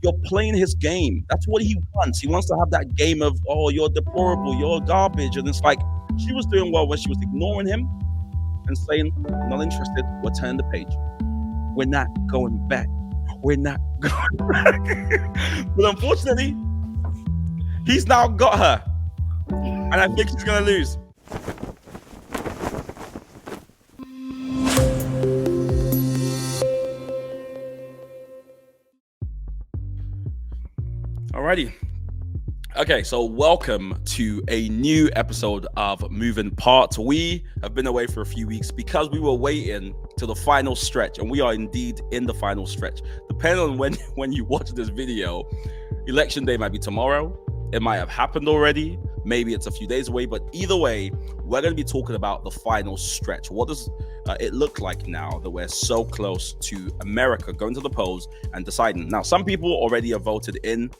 You're playing his game. That's what he wants. He wants to have that game of, oh, you're deplorable, you're garbage. And it's like she was doing well when she was ignoring him and saying, not interested. We're turning the page. We're not going back. We're not going back. But unfortunately, he's now got her. And I think she's going to lose. Alrighty. Okay, so welcome to a new episode of Moving Parts. We have been away for a few weeks because we were waiting to the final stretch, and we are indeed in the final stretch. Depending on when you watch this video, election day might be tomorrow. It might have happened already. Maybe it's a few days away, but either way, we're going to be talking about the final stretch. What does it look like now that we're so close to America going to the polls and deciding? Now, some people already have voted in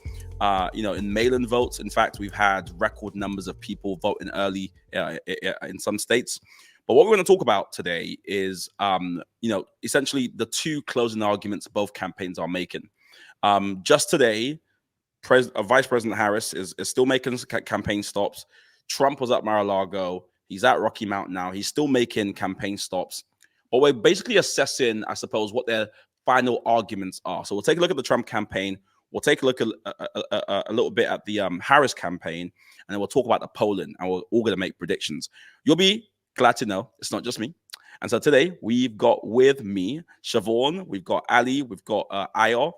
mail-in votes. In fact, we've had record numbers of people voting early in some states. But what we're going to talk about today is, essentially the two closing arguments both campaigns are making. Just today, Vice President Harris is still making campaign stops. Trump was at Mar-a-Lago. He's at Rocky Mount now. He's still making campaign stops. But we're basically assessing, I suppose, what their final arguments are. So we'll take a look at the Trump campaign. We'll take a look at a little bit at the Harris campaign, and then we'll talk about the polling, and we're all going to make predictions. You'll be glad to know it's not just me. And so today we've got with me Siobhan, we've got Ali, we've got Ayo.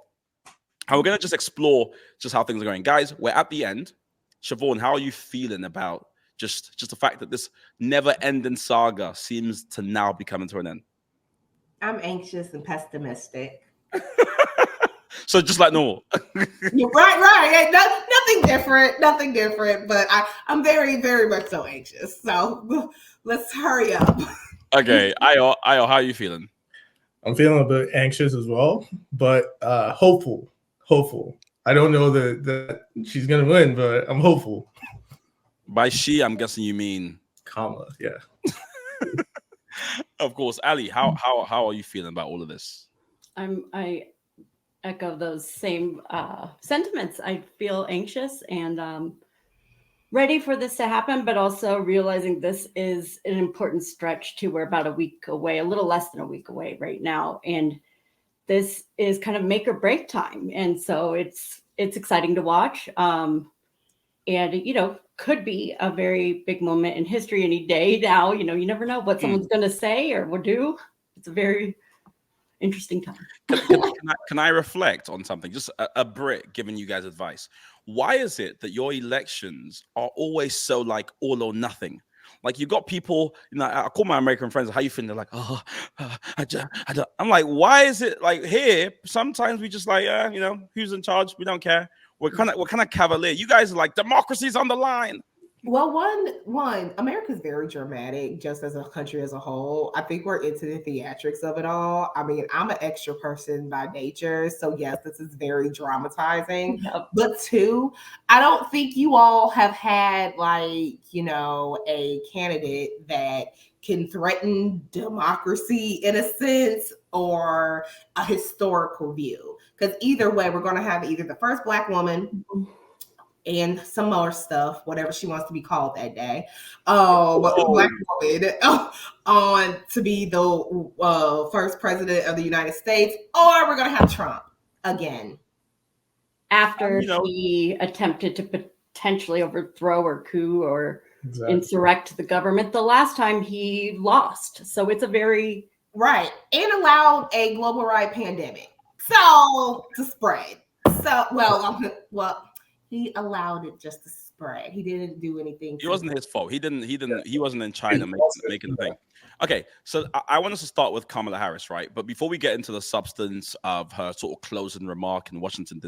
And we're going to just explore just how things are going. Guys, we're at the end. Siobhan, how are you feeling about just the fact that this never-ending saga seems to now be coming to an end? I'm anxious and pessimistic. So just like normal. You're right. Nothing different. But I'm very, very much so anxious. So let's hurry up. Okay, Ayo, how are you feeling? I'm feeling a bit anxious as well, but hopeful. I don't know that she's gonna win, but I'm hopeful. By she, I'm guessing you mean Kamala, yeah. Of course. Ali, how are you feeling about all of this? I echo those same sentiments. I feel anxious and ready for this to happen, but also realizing this is an important stretch too. We're about a week away, a little less than a week away right now, and this is kind of make or break time. And so it's exciting to watch. And, could be a very big moment in history any day now. You never know what someone's going to say or will do. It's a very interesting time. Can I reflect on something? Just a Brit giving you guys advice. Why is it that your elections are always so like all or nothing? Like you got people, I call my American friends, how you feeling? They're like, I don't. I'm like, why is it like here? Sometimes we just like, who's in charge? We don't care. We're kind of cavalier. You guys are like, democracy's on the line. Well, one, America's very dramatic, just as a country as a whole. I think we're into the theatrics of it all. I mean, I'm an extra person by nature, so yes, this is very dramatizing. Yep. But two, I don't think you all have had a candidate that can threaten democracy in a sense or a historical view. Because either way, we're going to have either the first Black woman and some more stuff, whatever she wants to be called that day, Black woman on to be the first president of the United States, or we're going to have Trump again. After he attempted to potentially overthrow or coup or insurrect the government the last time he lost. So it's a very... Right. And allowed a global-wide pandemic. So to spread. He allowed it just to spread. He didn't do anything. It wasn't his fault. He wasn't in China making the thing. Okay, so I want us to start with Kamala Harris, right? But before we get into the substance of her sort of closing remark in Washington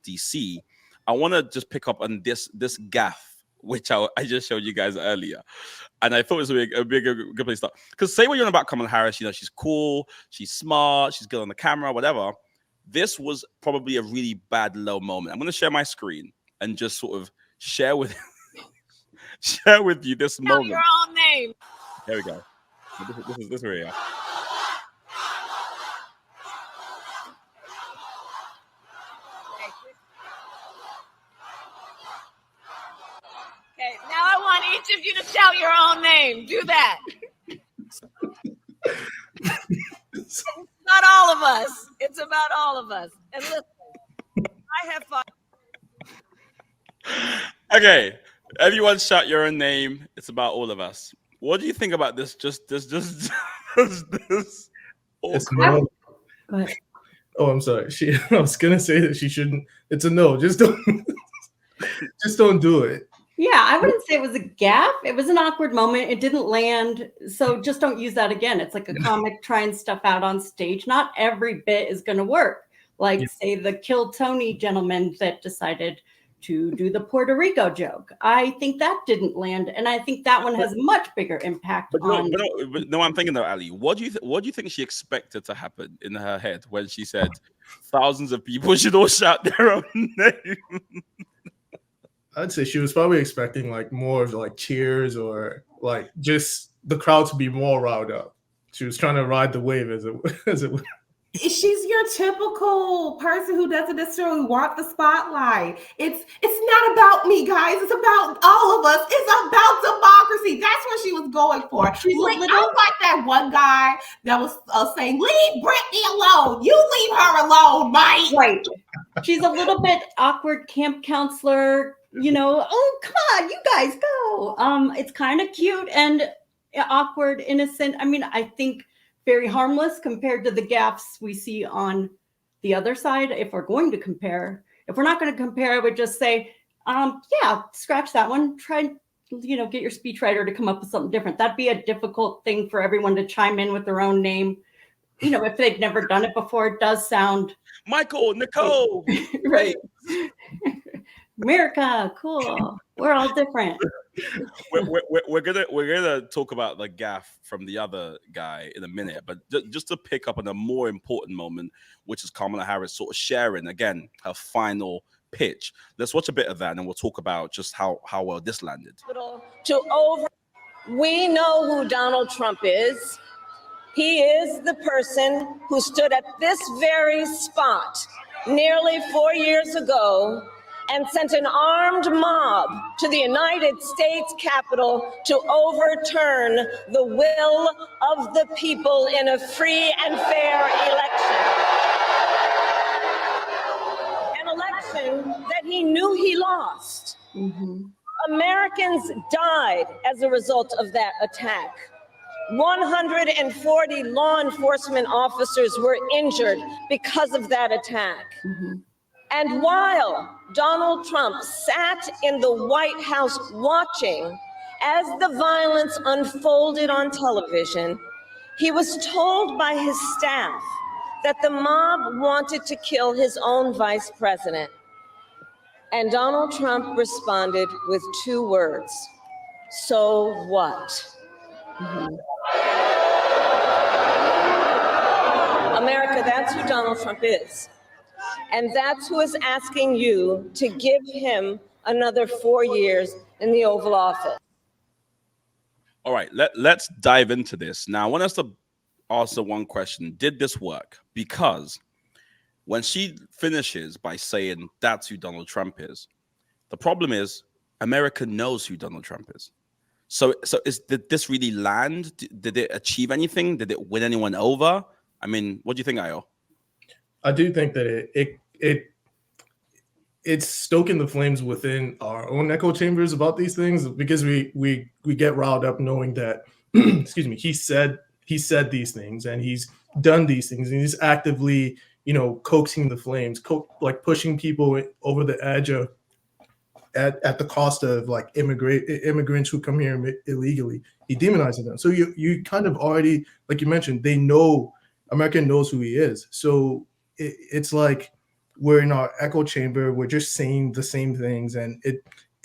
D.C., I want to just pick up on this gaffe, which I just showed you guys earlier. And I thought it was a good place to start. Because say what you want about Kamala Harris, she's cool, she's smart, she's good on the camera, whatever. This was probably a really bad low moment. I'm going to share my screen and just sort of share with you this moment. Your own name. There we go. This is where we are. each of you to shout your own name. Do that. It's about all of us. It's about all of us. And listen, I have fun. Okay, everyone shout your own name. It's about all of us. What do you think about this? This. It's no. But Oh, I'm sorry. I was gonna say that she shouldn't. It's a no. Just don't. Just don't do it. yeah, I wouldn't say it was a gaffe. It was an awkward moment. It didn't land. So just don't use that again. It's like a comic trying stuff out on stage. Not every bit is going to work. Like, say, the Kill Tony gentleman that decided to do the Puerto Rico joke. I think that didn't land. And I think that one has much bigger impact on. No, I'm thinking though, Ali, what do you think she expected to happen in her head when she said thousands of people should all shout their own name? I'd say she was probably expecting like more of like cheers or like just the crowd to be more riled up. She was trying to ride the wave as it were. She's your typical person who doesn't necessarily want the spotlight. It's not about me, guys. It's about all of us. It's about democracy. That's what she was going for. I was like that one guy that was saying, "Leave Brittany alone. You leave her alone, Mike." Right. She's a little bit awkward camp counselor. You know, oh, come on, you guys go. It's kind of cute and awkward, innocent. I mean, I think very harmless compared to the gaffes we see on the other side. If we're going to compare, if we're not going to compare, I would just say, yeah, scratch that one. Try, get your speechwriter to come up with something different. That'd be a difficult thing for everyone to chime in with their own name. If they've never done it before, it does sound Michael, Nicole, right? America, cool. We're all different. We're gonna talk about the gaff from the other guy in a minute, but just to pick up on a more important moment, which is Kamala Harris sort of sharing again her final pitch. Let's watch a bit of that, and then we'll talk about just how well this landed. We know who Donald Trump is. He is the person who stood at this very spot nearly 4 years ago and sent an armed mob to the United States Capitol to overturn the will of the people in a free and fair election. An election that he knew he lost. Mm-hmm. Americans died as a result of that attack. 140 law enforcement officers were injured because of that attack. Mm-hmm. And while Donald Trump sat in the White House watching as the violence unfolded on television, he was told by his staff that the mob wanted to kill his own vice president. And Donald Trump responded with 2 words: "So what?" Mm-hmm. America, that's who Donald Trump is. And that's who is asking you to give him another 4 years in the Oval Office. All right, let's dive into this. Now, I want us to answer one question. Did this work? Because when she finishes by saying that's who Donald Trump is, the problem is America knows who Donald Trump is. So did this really land? Did it achieve anything? Did it win anyone over? I mean, what do you think, Ayo? I do think that it's stoking the flames within our own echo chambers about these things, because we get riled up knowing that excuse me, he said these things and he's done these things and he's actively coaxing the flames, like pushing people over the edge of at the cost of like immigrants who come here illegally. He demonizes them. So you kind of already, like you mentioned, America knows who he is. So it's like we're in our echo chamber. We're just saying the same things, and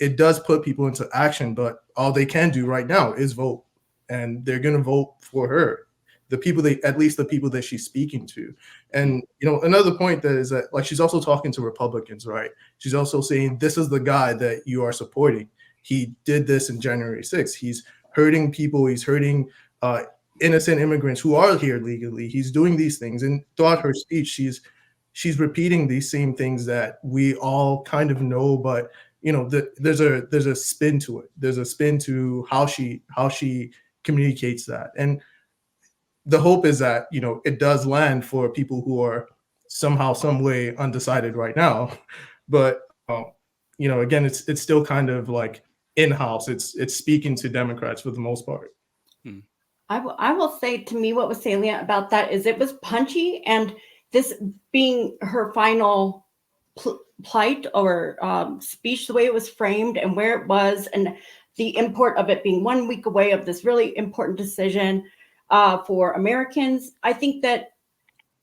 it does put people into action. But all they can do right now is vote, and they're going to vote for her. At least the people that she's speaking to. And another point that is that, like, she's also talking to Republicans, right? She's also saying this is the guy that you are supporting. He did this in January 6th. He's hurting people. He's hurting innocent immigrants who are here legally. He's doing these things, and throughout her speech, she's repeating these same things that we all kind of know, but there's a spin to it. There's a spin to how she communicates that. And the hope is that, it does land for people who are somehow, some way undecided right now. But, again, it's still kind of like in-house. It's speaking to Democrats for the most part. I will say, to me, what was salient about that is it was punchy, and this being her final plight or speech, the way it was framed and where it was, and the import of it being 1 week away of this really important decision for Americans. I think that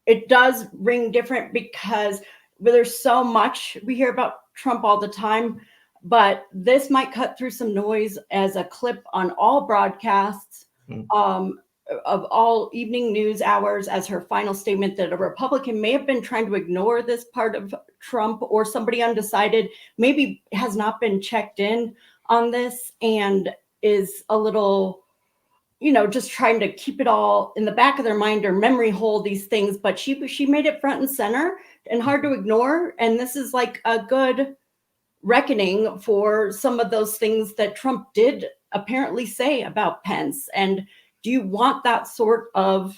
it does ring different because there's so much we hear about Trump all the time, but this might cut through some noise as a clip on all broadcasts of all evening news hours as her final statement that a Republican may have been trying to ignore this part of Trump, or somebody undecided maybe has not been checked in on this and is a little, just trying to keep it all in the back of their mind or memory hold these things. But she made it front and center and hard to ignore. And this is like a good reckoning for some of those things that Trump did apparently say about Pence. And do you want that sort of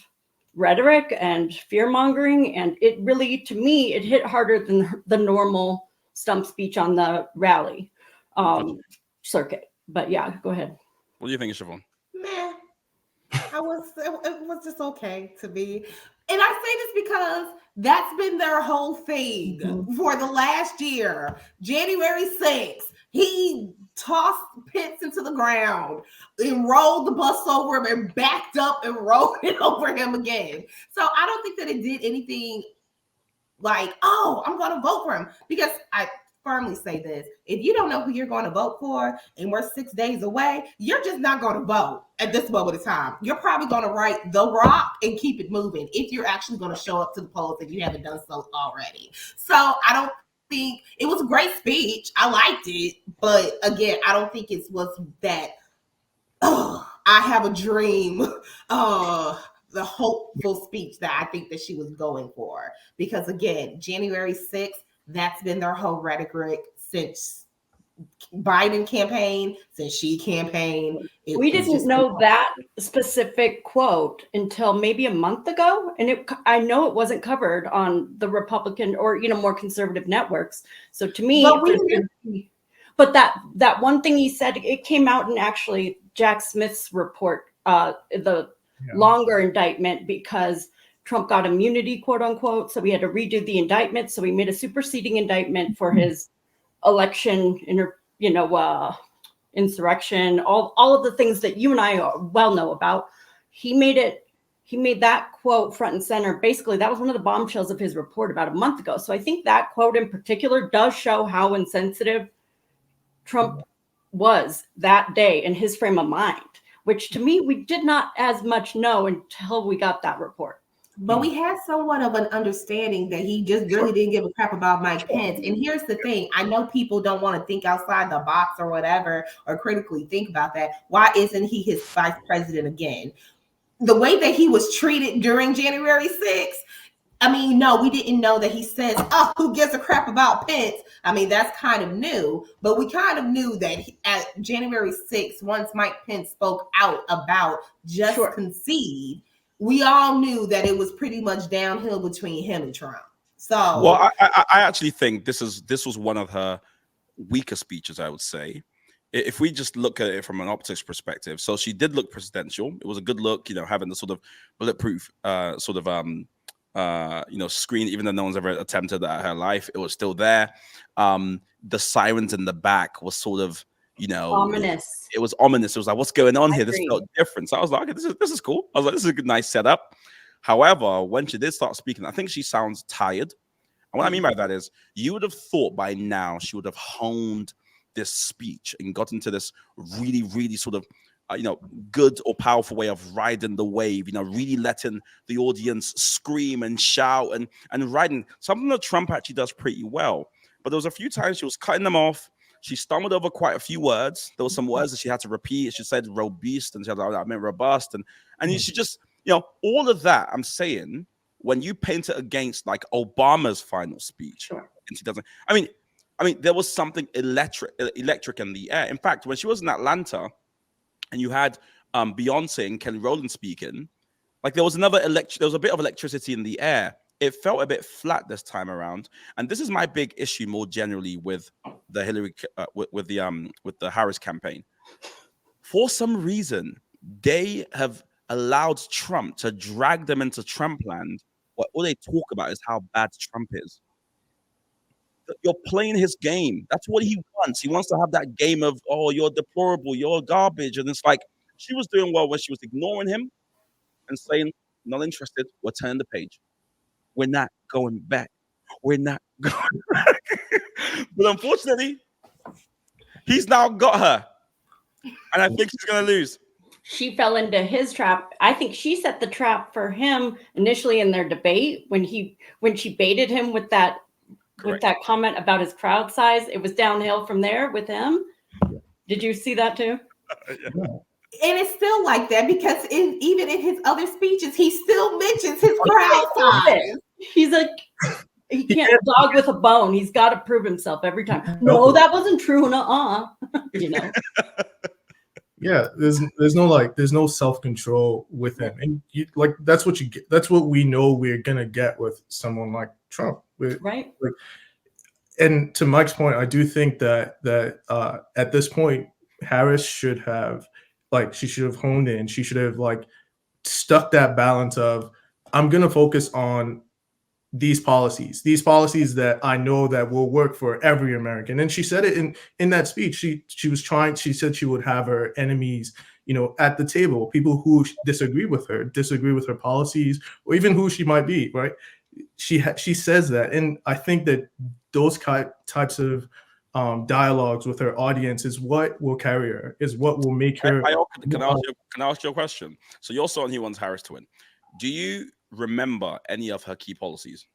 rhetoric and fear mongering? And it really, to me, it hit harder than the normal stump speech on the rally circuit. But yeah, go ahead. What do you think, Siobhan? Meh. It was just okay to me. And I say this because that's been their whole thing for the last year. January 6th, he tossed Pence into the ground and rolled the bus over him and backed up and rolled it over him again. So I don't think that it did anything like, oh, I'm going to vote for him. Because I firmly say this, if you don't know who you're going to vote for and we're 6 days away, you're just not going to vote at this moment in time. You're probably going to write The Rock and keep it moving if you're actually going to show up to the polls if you haven't done so already. So I don't think it was a great speech. I liked it. But again, I don't think it was that, I have a dream, the hopeful speech that I think that she was going for. Because again, January 6th, that's been their whole rhetoric since Biden campaign, since she campaigned. We didn't know that specific quote until maybe a month ago. And I know it wasn't covered on the Republican or, more conservative networks. So to me, but that one thing he said, it came out in actually Jack Smith's report, longer indictment, because Trump got immunity, quote unquote. So we had to redo the indictment. So we made a superseding indictment for his election, insurrection, all of the things that you and I well know about. He made that quote front and center. Basically, that was one of the bombshells of his report about a month ago. So I think that quote in particular does show how insensitive Trump was that day in his frame of mind, which to me, we did not as much know until we got that report. But we had somewhat of an understanding that he just really didn't give a crap about Mike Pence. And here's the thing. I know people don't want to think outside the box or whatever, or critically think about that. Why isn't he his vice president again? The way that he was treated during January 6th, no, we didn't know that he says, oh, who gives a crap about Pence? That's kind of new. But we kind of knew that at January 6th, once Mike Pence spoke out about just concede, we all knew that it was pretty much downhill between him and Trump. So, well, I actually think this was one of her weaker speeches, I would say. If we just look at it from an optics perspective, so she did look presidential. It was a good look, having the sort of bulletproof screen, even though no one's ever attempted that in her life, it was still there. The sirens in the back was sort of, ominous. It was ominous. It was like, what's going on here? This felt different. So I was like, okay, this is cool. I was like, this is a good, nice setup. However, when she did start speaking, I think she sounds tired. And what I mean by that is, you would have thought by now she would have honed this speech and got into this really, really sort of, good or powerful way of riding the wave, really letting the audience scream and shout and riding. Something that Trump actually does pretty well. But there was a few times she was cutting them off. She stumbled over quite a few words. There were some words that she had to repeat. She said robust, and she had, I meant robust. And she just, all of that, I'm saying, when you paint it against like Obama's final speech in 2000, I mean, there was something electric in the air. In fact, when she was in Atlanta, and you had Beyonce and Kelly Rowland speaking, like there was a bit of electricity in the air. It felt a bit flat this time around, and this is my big issue more generally with the with the Harris campaign. For some reason, they have allowed Trump to drag them into Trumpland. All they talk about is how bad Trump is. You're playing his game. That's what he wants. He wants to have that game of, oh, you're deplorable, you're garbage. And it's like, she was doing well when she was ignoring him and saying, not interested, we're turning the page. We're not going back. We're not going back. But unfortunately, he's now got her. And I think she's going to lose. She fell into his trap. I think she set the trap for him initially in their debate when she baited him with that comment about his crowd size. It was downhill from there with him. Did you see that too? Yeah. And it's still like that because even in his other speeches, he still mentions his crowd size. He's like, he can't dog with a bone. He's got to prove himself every time. No, that wasn't true. You know. Yeah, there's no self-control with him, and that's what you get. That's what we know we're gonna get with someone like Trump, right? And to Mike's point, I do think that at this point, Harris should have honed in. She should have stuck that balance of, I'm gonna focus on these policies that I know that will work for every American. And she said it in that speech. She said she would have her enemies, at the table, people who disagree with her policies, or even who she might be, right? She says that. And I think that those types of dialogues with her audience is what will carry her, is what will make her. Can I ask you a question? So you're someone who wants Harris to win. Do you remember any of her key policies?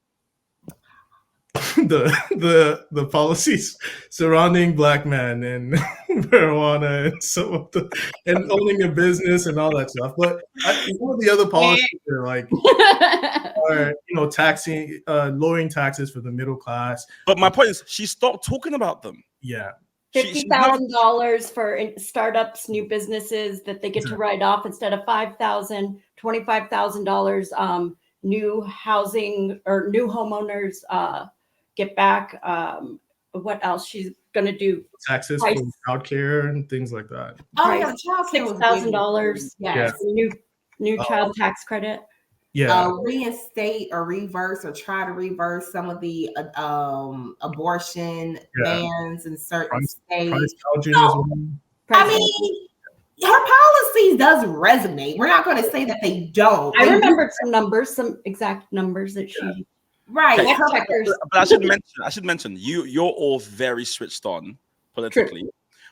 the policies surrounding Black men and marijuana and owning a business and all that stuff. But some of the other policies are taxing, lowering taxes for the middle class. But my point is, she stopped talking about them. Yeah. $50,000 for startups, new businesses that they get to write off instead of $5,000, $25,000 new housing or new homeowners get back. What else she's going to do? Taxes for childcare and things like that. Oh, yeah, $6,000. Yeah. New child tax credit. Yeah. Reinstate or reverse or try to reverse some of the abortion bans in certain states. I mean, her policies does resonate. We're not going to say that they don't. I remember some exact numbers that she. Right. But I should mention you're all very switched on politically. True.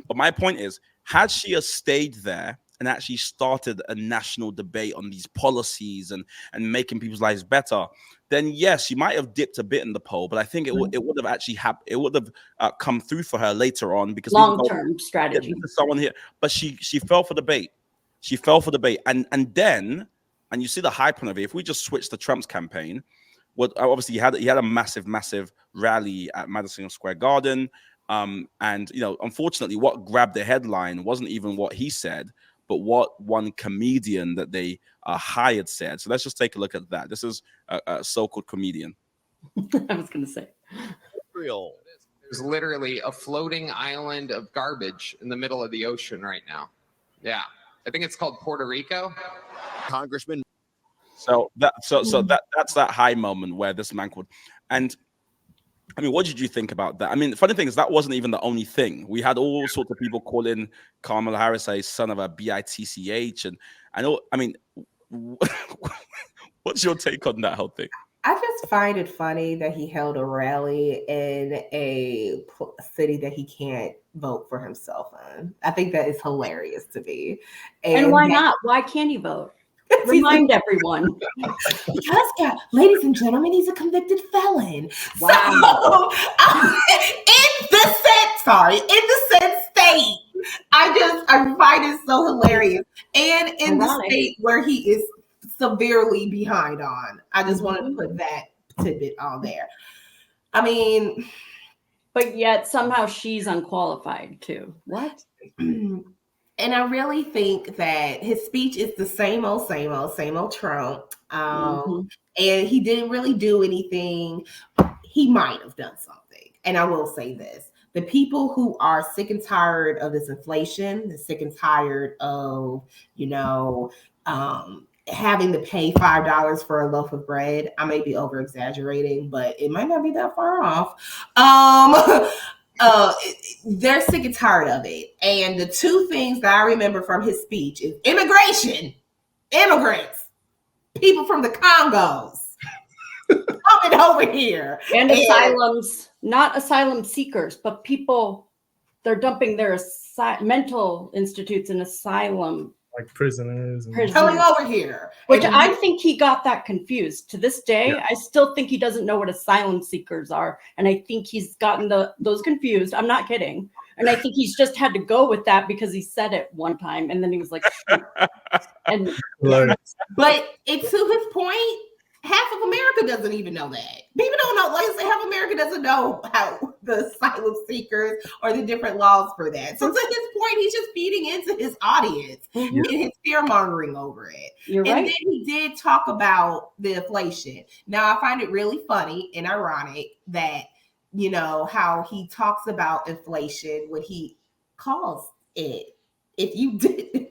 But my point is, had she stayed there and actually started a national debate on these policies and making people's lives better, then yes, she might have dipped a bit in the poll. But I think it would have actually it would have come through for her later on because long-term strategy. Someone here, but she fell for the bait. She fell for the bait, and you see the high point of it. If we just switch to Trump's campaign, obviously he had a massive rally at Madison Square Garden, and unfortunately, what grabbed the headline wasn't even what he said, but what one comedian that they hired said. So let's just take a look at that. This is a so-called comedian. I was going to say. Real. There's literally a floating island of garbage in the middle of the ocean right now. Yeah. I think it's called Puerto Rico. Congressman. So that's that high moment where this man could. And I mean, what did you think about that? I mean, the funny thing is that wasn't even the only thing. We had all sorts of people calling Kamala Harris a son of a bitch, and I know. I mean, what's your take on that whole thing? I just find it funny that he held a rally in a city that he can't vote for himself in. I think that is hilarious to me. And why not? Why can't he vote? Remind everyone. Because, ladies and gentlemen, he's a convicted felon. Wow. So, in the said state, I find it so hilarious. And in the state where he is severely behind on. I just wanted to put that tidbit on there. I mean, But yet somehow she's unqualified too. What? And I really think that his speech is the same old Trump. And he didn't really do anything. He might have done something. And I will say this. The people who are sick and tired of this inflation, they're sick and tired of, having to pay $5 for a loaf of bread. I may be over exaggerating, but it might not be that far off. They're sick and tired of it. And the two things that I remember from his speech is immigration, immigrants, people from the Congos coming over here. And asylums, not asylum seekers, but people, they're dumping their mental institutes and asylum. Like prisoners. Coming over here. Which I think he got that confused. To this day, I still think he doesn't know what asylum seekers are. And I think he's gotten those confused. I'm not kidding. And I think he's just had to go with that because he said it one time. And then he was like, and but it's to his point, half of America doesn't even know that. People don't know, like I say, half of America doesn't know how the asylum seekers or the different laws for that. So to his point, he's just feeding into his audience and his fear mongering over it. You're and right. then he did talk about the inflation. Now I find it really funny and ironic that, how he talks about inflation when he calls it. If you did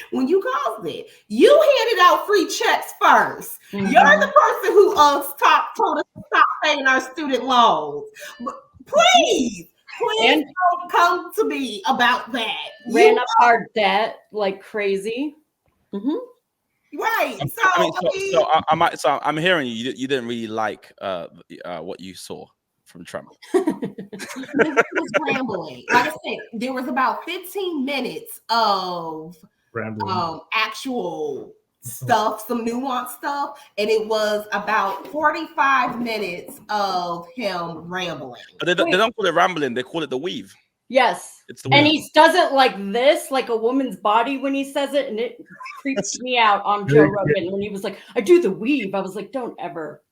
when you caused it, you handed out free checks first. You're the person who told us to stop paying our student loans. But please don't come to me about that. Ran up our debt like crazy. Right. So I'm hearing you. You didn't really like what you saw from Trump. He was rambling. Like I said, there was about 15 minutes of actual stuff, some nuanced stuff, and it was about 45 minutes of him rambling. But they don't call it rambling; they call it the weave. Yes, it's the and weave. he does it like this, like a woman's body when he says it, and it creeps me out on Joe Rogan when he was like, "I do the weave." I was like, "Don't ever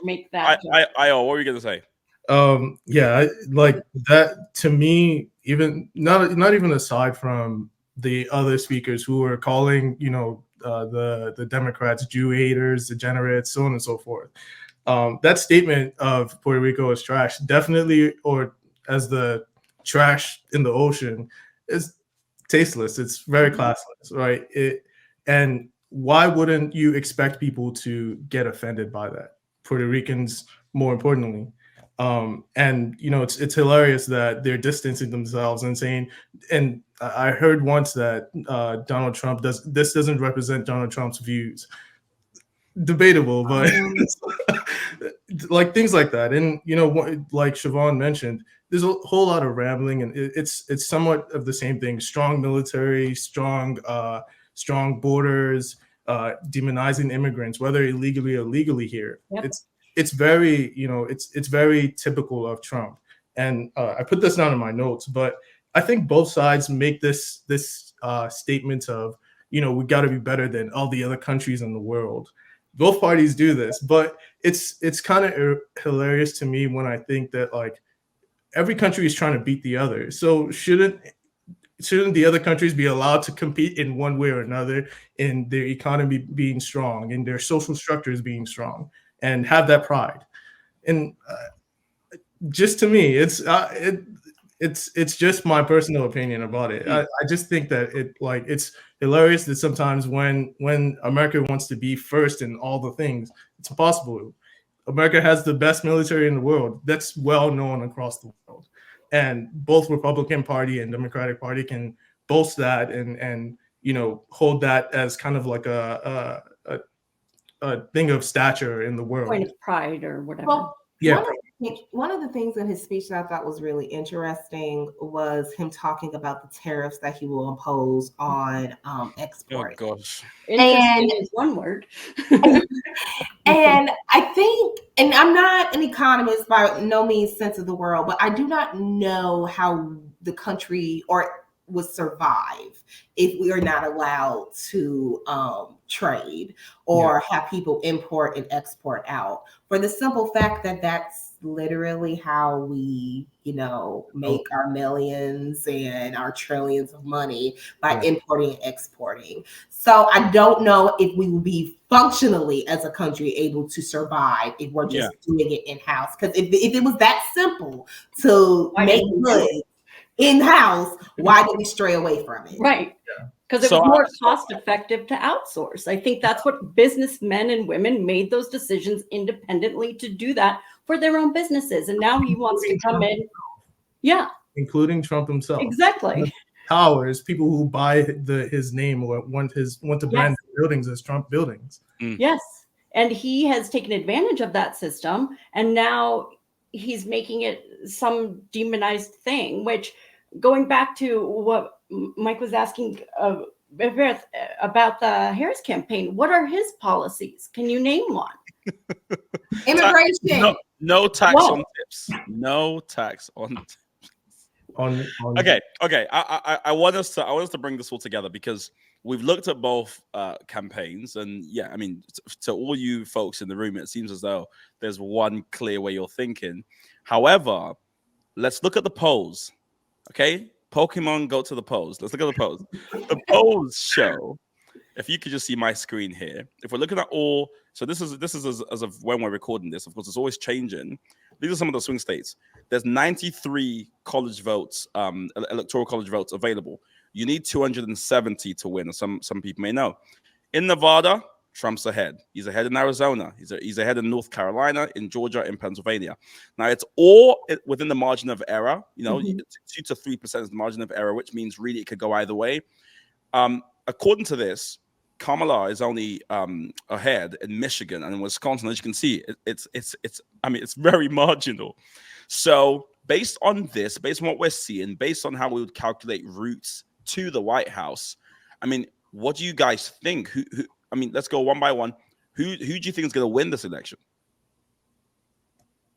make that." What were you gonna say? Like that to me, even not even aside from the other speakers who are calling, the Democrats Jew haters, degenerates, so on and so forth. That statement of Puerto Rico is trash, definitely, or as the trash in the ocean, is tasteless. It's very classless, right? And why wouldn't you expect people to get offended by that? Puerto Ricans, more importantly. And it's hilarious that they're distancing themselves and saying, and I heard once that Donald Trump doesn't represent Donald Trump's views. Debatable, but like things like that. And like Siobhan mentioned, there's a whole lot of rambling, and it's somewhat of the same thing. Strong military, strong borders, demonizing immigrants, whether illegally or legally here. Yep. It's very, it's very typical of Trump. And I put this down in my notes, but I think both sides make this statement of, we got to be better than all the other countries in the world. Both parties do this, but it's kind of hilarious to me when I think that like every country is trying to beat the other. So shouldn't the other countries be allowed to compete in one way or another in their economy being strong, in their social structures being strong, and have that pride? And just to me, it's just my personal opinion about it. I just think that it's hilarious that sometimes when America wants to be first in all the things, it's impossible. America has the best military in the world. That's well known across the world. And both Republican Party and Democratic Party can boast that and hold that as kind of like a thing of stature in the world. Point of pride or whatever. Well, yeah. One of the things in his speech that I thought was really interesting was him talking about the tariffs that he will impose on export. Oh gosh. Interesting is one word. And I think, and I'm not an economist by no means sense of the world, but I do not know how the country or would survive if we are not allowed to trade or have people import and export out, for the simple fact that that's literally how we, make our millions and our trillions of money, by importing and exporting. So I don't know if we will be functionally as a country able to survive if we're just doing it in-house. Because if it was that simple to make goods in-house, why did we stray away from it? Right. Because it was more cost effective to outsource. I think that's what businessmen and women made those decisions independently to do that for their own businesses. And now he wants to come in. Yeah. Including Trump himself. Exactly. Towers, people who buy his name or want to brand buildings as Trump buildings. Yes. And he has taken advantage of that system. And now he's making it some demonized thing, which, going back to what Mike was asking about the Harris campaign, what are his policies? Can you name one? Immigration. No tax on tips. No tax on tips. Okay. I want us to bring this all together, because we've looked at both campaigns, and I mean, to all you folks in the room, it seems as though there's one clear way you're thinking. However, let's look at the polls. Okay, Pokemon, go to the polls. Let's look at the polls. The polls show, if you could just see my screen here, if we're looking at all, so this is as of when we're recording this. Of course, it's always changing. These are some of the swing states. There's 93 college votes, electoral college votes available. You need 270 to win, as some people may know. In Nevada, Trump's ahead. He's ahead in Arizona. He's ahead in North Carolina, in Georgia, in Pennsylvania. Now, it's all within the margin of error. 2 to 3% is the margin of error, which means really it could go either way. According to this, Kamala is only ahead in Michigan and in Wisconsin. As you can see, it's very marginal. So based on this, based on what we're seeing, based on how we would calculate routes to the White House, I mean, what do you guys think? Who I mean, let's go one by one. Who do you think is going to win this election?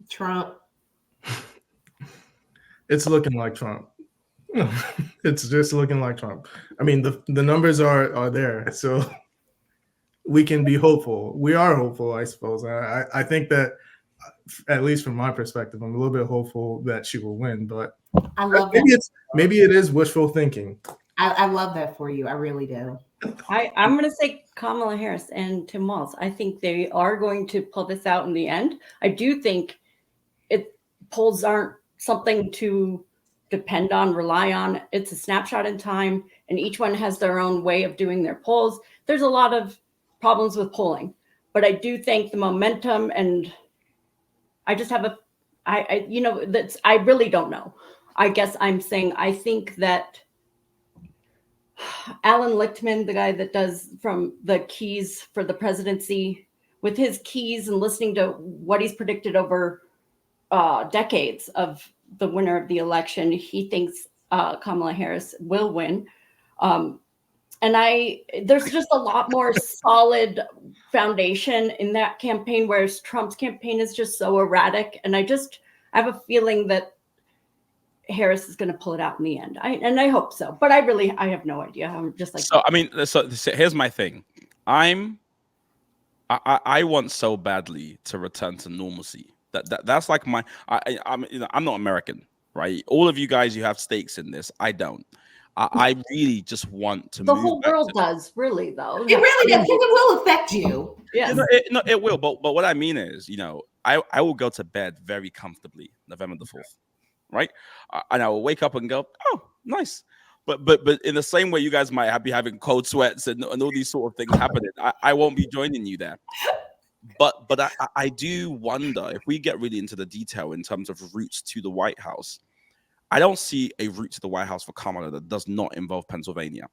Trump. It's looking like Trump. It's just looking like Trump. I mean, the numbers are there, so we can be hopeful. We are hopeful, I suppose. I think that, at least from my perspective, I'm a little bit hopeful that she will win. But I love maybe it is wishful thinking. I love that for you. I really do. I'm going to say Kamala Harris and Tim Walz. I think they are going to pull this out in the end. I do think polls aren't something to depend on, rely on. It's a snapshot in time, and each one has their own way of doing their polls. There's a lot of problems with polling, but I do think the momentum, and I just have I really don't know. I guess I'm saying I think that Alan Lichtman, the guy that does from the keys for the presidency, with his keys and listening to what he's predicted over decades of the winner of the election, he thinks Kamala Harris will win. And there's just a lot more solid foundation in that campaign, whereas Trump's campaign is just so erratic. And I have a feeling that Harris is going to pull it out in the end. I hope so, but I have no idea. I'm just like, so, I mean, so here's my thing. I want so badly to return to normalcy. That's like I'm not American, right? All of you guys, you have stakes in this. I don't. I really just want to. The whole world does, really, though. It really does. It will affect you. Yes. It will. But what I mean is, I will go to bed very comfortably November the 4th, right? And I will wake up and go, oh, nice. But in the same way, you guys might be having cold sweats and all these sort of things happening. I won't be joining you there. But I do wonder if we get really into the detail in terms of routes to the White House. I don't see a route to the White House for Kamala that does not involve Pennsylvania.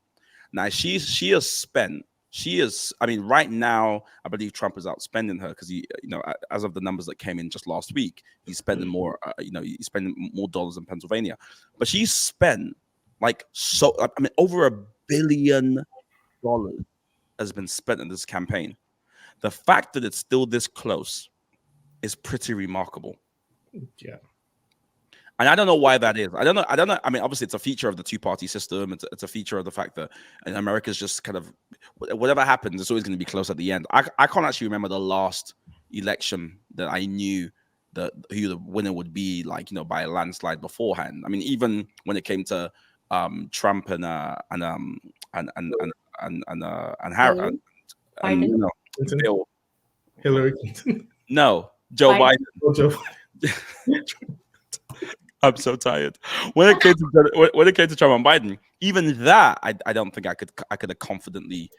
Now, she is, I mean, right now, I believe Trump is outspending her because as of the numbers that came in just last week, he's spending more, he's spending more dollars in Pennsylvania. But she's spent over $1 billion has been spent in this campaign. The fact that it's still this close is pretty remarkable. Yeah. And I don't know why that is. I don't know. I mean, obviously, it's a feature of the two-party system. It's a feature of the fact that America's just kind of, whatever happens, it's always going to be close at the end. I can't actually remember the last election that I knew who the winner would be, like, by a landslide beforehand. I mean, even when it came to Trump and Harris and Bill. Hillary Clinton. No, Joe Biden. Oh, Joe. I'm so tired. When it came to Trump and Biden, even that I don't think I could have confidently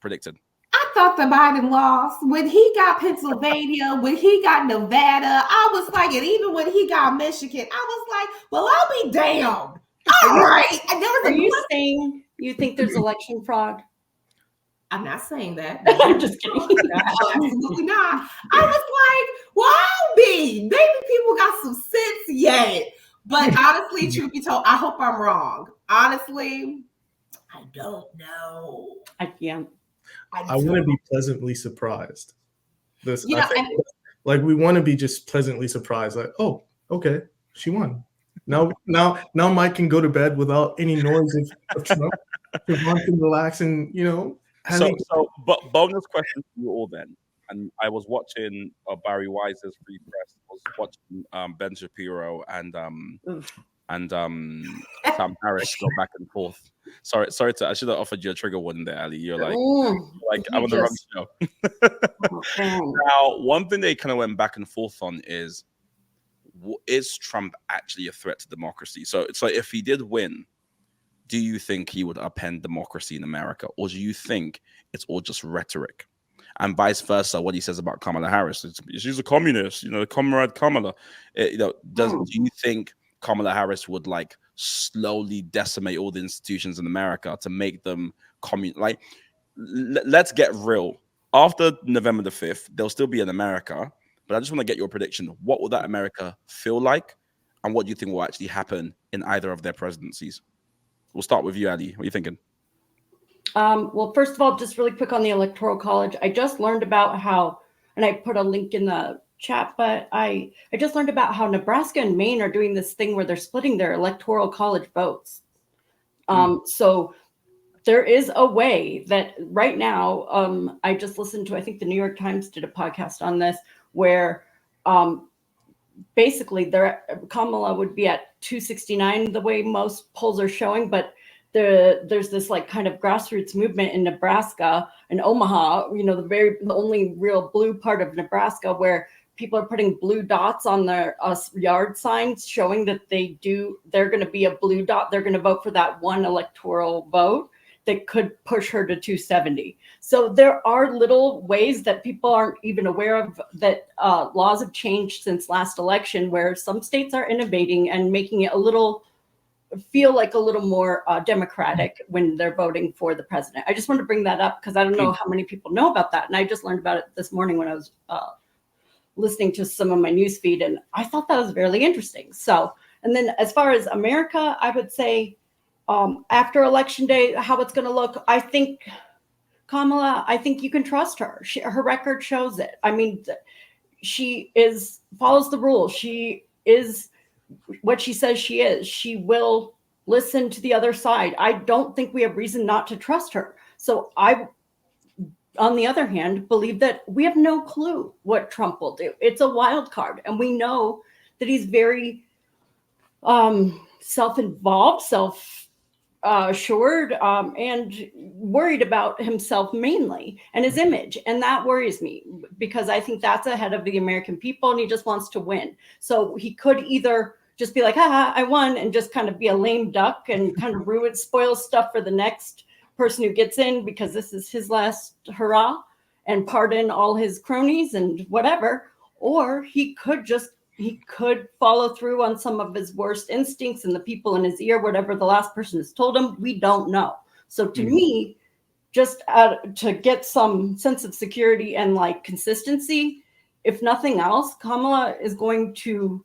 predicted. I thought the Biden lost when he got Pennsylvania, when he got Nevada. I was like, and even when he got Michigan, I was like, well, I'll be damned. All right. Are you saying you think there's election fraud? I'm not saying that. I'm just kidding. Absolutely not. I was like, well, I'll be. Maybe people got some sense yet. But honestly, truth be told, I hope I'm wrong. Honestly, I don't know. I want to be pleasantly surprised. I think, like, we want to be just pleasantly surprised. Like, oh, okay, she won. Now Mike can go to bed without any noise of Trump. Javon can relax and But bonus question for you all then. And I was watching Barry Wise's Free Press. I was watching Ben Shapiro and Sam Harris go back and forth. Sorry. I should have offered you a trigger warning there, Ali. You're like I'm on the wrong show. Now, one thing they kind of went back and forth on is Trump actually a threat to democracy? So if he did win, do you think he would upend democracy in America, or do you think it's all just rhetoric? And vice versa, what he says about Kamala Harris, she's a communist, comrade Kamala. Do you think Kamala Harris would like slowly decimate all the institutions in America to make them like? Let's get real. After November the 5th, there'll still be an America, but I just want to get your prediction. What will that America feel like, and what do you think will actually happen in either of their presidencies? We'll start with you, Ali. What are you thinking? Well, first of all, just really quick on the Electoral College. I just learned about how, and I put a link in the chat, but I just learned about how Nebraska and Maine are doing this thing where they're splitting their Electoral College votes. So there is a way that right now, I just listened to, I think the New York Times did a podcast on this, where basically Kamala would be at 269 the way most polls are showing, but there's this like kind of grassroots movement in Nebraska and Omaha, the only real blue part of Nebraska, where people are putting blue dots on their yard signs showing that they're going to be a blue dot. They're going to vote for that one electoral vote that could push her to 270. So there are little ways that people aren't even aware of that laws have changed since last election, where some states are innovating and making it feel like a little more democratic when they're voting for the president. I just wanted to bring that up because I don't know how many people know about that. And I just learned about it this morning when I was listening to some of my news feed, and I thought that was really interesting. So, and then as far as America, I would say, after Election Day, how it's going to look, I think Kamala, I think you can trust her. Her record shows it. I mean, she follows the rules. She is what she says she is. She will listen to the other side. I don't think we have reason not to trust her. So I, on the other hand, believe that we have no clue what Trump will do. It's a wild card. And we know that he's self-involved, assured, and worried about himself mainly and his image. And that worries me because I think that's ahead of the American people and he just wants to win. So he could either just be like, haha, I won, and just kind of be a lame duck and kind of spoil stuff for the next person who gets in because this is his last hurrah, and pardon all his cronies and whatever. Or he could follow through on some of his worst instincts and the people in his ear, whatever the last person has told him, we don't know. So to me, just to get some sense of security and like consistency, if nothing else, Kamala is going to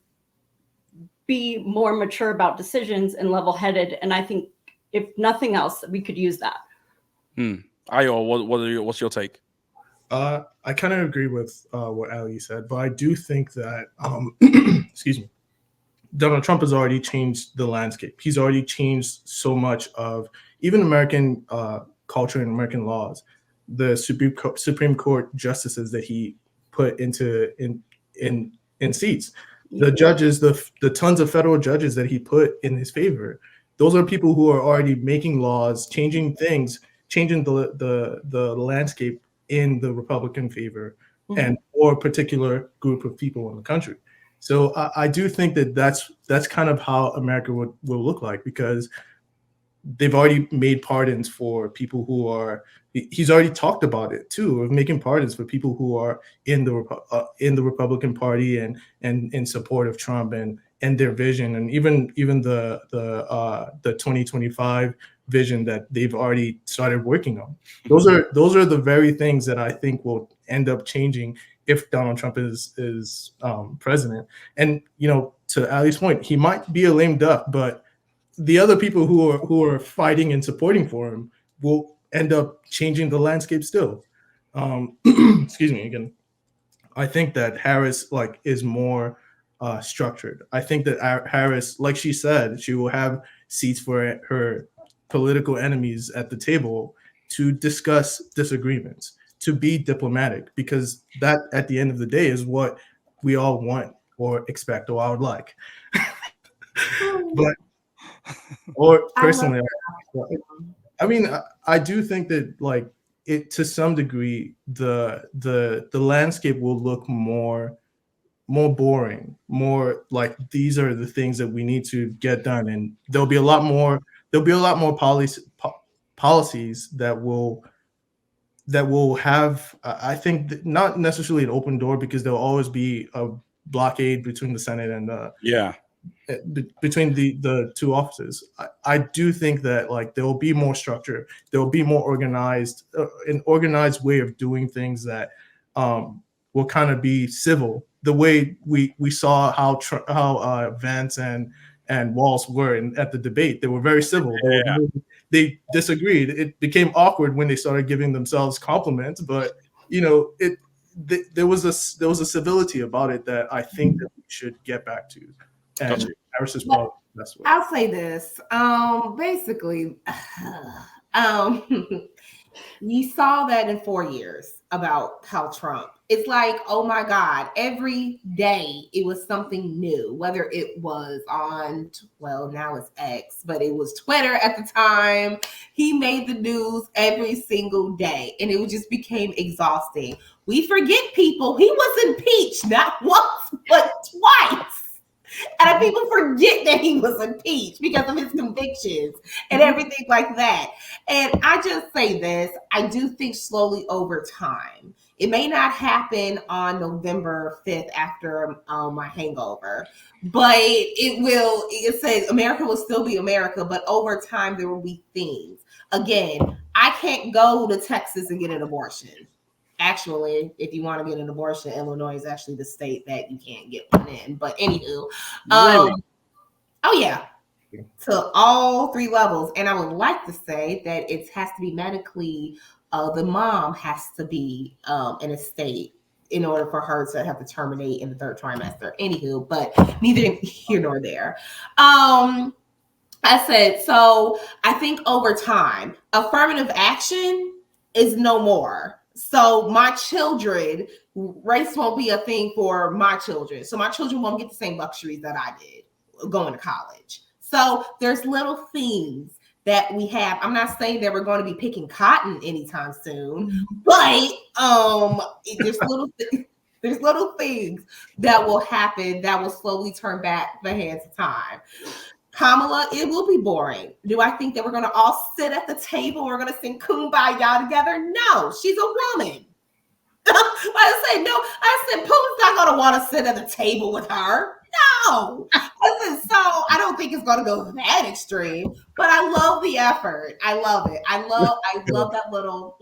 be more mature about decisions and level-headed. And I think if nothing else, we could use that. Ayo, what's your take? I kind of agree with what Ali said, but I do think that, excuse me, Donald Trump has already changed the landscape. He's already changed so much of even American culture and American laws. The Supreme Court justices that he put in seats, the judges, the tons of federal judges that he put in his favor. Those are people who are already making laws, changing things, changing the landscape in the Republican favor and or a particular group of people in the country. So I do think that that's kind of how America will look like, because they've already made pardons for people who are. He's already talked about it too, of making pardons for people who are in the Republican Party and in support of Trump and their vision, and even the 2025 vision that they've already started working on. Those are the very things that I think will end up changing if Donald Trump is president. And to Ali's point, he might be a lame duck, but the other people who are fighting and supporting for him will end up changing the landscape still. Excuse me again. I think that Harris is more structured. I think that Harris, like she said, she will have seats for her political enemies at the table to discuss disagreements, to be diplomatic, because that at the end of the day is what we all want or expect, or I would like. But or personally, I mean, I do think that it to some degree the landscape will look more boring, more like these are the things that we need to get done, and there'll be a lot more policies that will have I think not necessarily an open door, because there'll always be a blockade between the Senate and between the two offices. I do think that there will be more structure, there will be more organized, an organized way of doing things that will kind of be civil, the way we saw how Vance and Walz were at the debate. They were very civil. They disagreed. It became awkward when they started giving themselves compliments, but there was a civility about it that I think that we should get back to. And Harris is probably the best way. I'll say this. Basically, you saw that in 4 years about how Trump, it's like, oh my God, every day it was something new, whether it was on, well, now it's X, but it was Twitter at the time. He made the news every single day, and it just became exhausting. We forget, people, he was impeached not once, but twice. And people forget that he was impeached because of his convictions and everything like that. And I just say this, I do think slowly over time, it may not happen on November 5th after my hangover, but it says America will still be America, but over time there will be things. Again, I can't go to Texas and get an abortion. Actually, if you want to get an abortion, Illinois is actually the state that you can't get one in. But anywho, really? Oh yeah, to all three levels. And I would like to say that it has to be medically. The mom has to be in a state in order for her to have to terminate in the third trimester. Anywho, but neither here nor there. I said, so I think over time, affirmative action is no more. So my children, race won't be a thing for my children. So my children won't get the same luxuries that I did going to college. So there's little things that we have. I'm not saying that we're going to be picking cotton anytime soon, but there's little things that will happen that will slowly turn back the hands of time. Kamala, it will be boring. Do I think that we're going to all sit at the table? We're going to sing Kumbaya together? No, she's a woman. I said, Putin's not going to want to sit at the table with her. No. I said, so I don't think it's going to go that extreme, but I love the effort. I love it. I love that little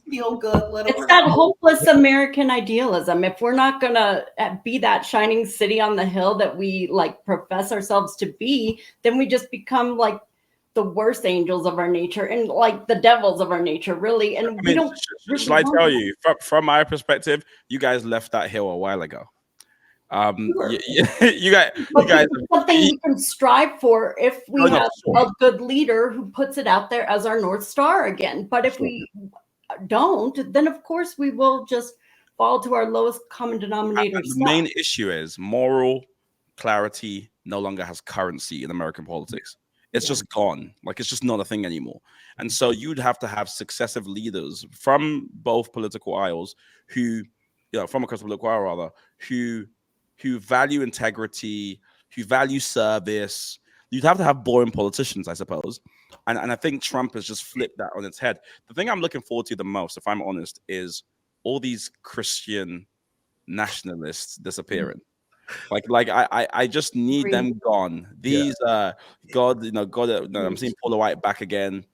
feel good little. It's that hopeless American idealism. If we're not going to be that shining city on the hill that we profess ourselves to be, then we just become the worst angels of our nature and the devils of our nature, really. And we don't. Should I tell you, from my perspective, you guys left that hill a while ago. Sure. You guys, But it's something we can strive for if we Oh, no, have sure. a good leader who puts it out there as our North Star again. But if Sure. we don't, then of course we will just fall to our lowest common denominator. The main issue is moral clarity no longer has currency in American politics. It's just gone. Like, it's just not a thing anymore. And so you'd have to have successive leaders from both political aisles who, from across the political aisle rather, who value integrity, who value service. You'd have to have boring politicians, I suppose. And I think Trump has just flipped that on its head. The thing I'm looking forward to the most, if I'm honest, is all these Christian nationalists disappearing. Like I just need them gone. These God, I'm seeing Paula White back again.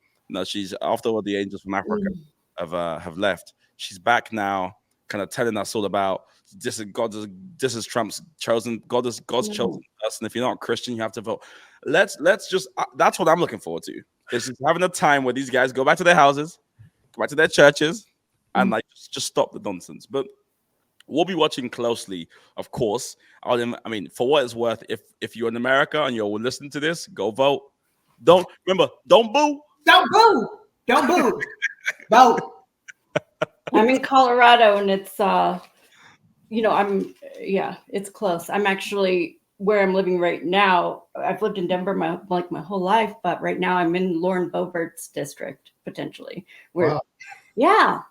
She's after all the angels from Africa have left. She's back now, kind of telling us all about this is Trump's chosen. God's chosen us, and if you're not Christian, you have to vote. Let's just that's what I'm looking forward to. Is just having a time where these guys go back to their houses, go back to their churches, and like just stop the nonsense. But we'll be watching closely, of course. I mean, for what it's worth, if you're in America and you're listening to this, go vote. Don't boo. Don't boo. Don't boo. Vote. I'm in Colorado, and it's it's close. I'm actually where I'm living right now. I've lived in Denver my whole life, but right now I'm in Lauren Boebert's district potentially. Yeah.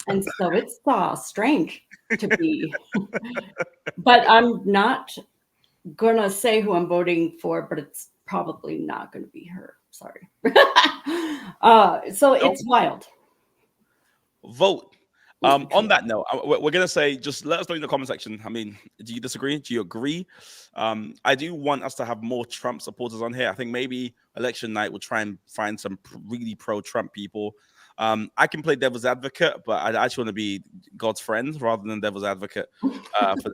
And so it's strange to be, but I'm not gonna say who I'm voting for, but it's probably not gonna be her. Sorry. So it's wild. Vote. On that note, we're gonna say, just let us know in the comment section. I mean, do you disagree? Do you agree? I do want us to have more Trump supporters on here. I think maybe election night we'll try and find some really pro-Trump people. I can play devil's advocate, but I actually want to be God's friend rather than devil's advocate for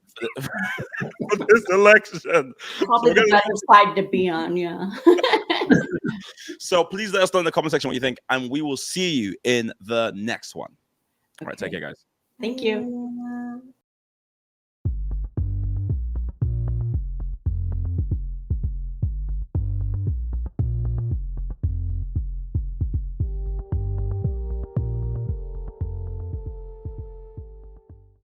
this election. Probably the better side to be on, yeah. So please let us know in the comment section what you think, and we will see you in the next one. All right, take care, guys. Thank you.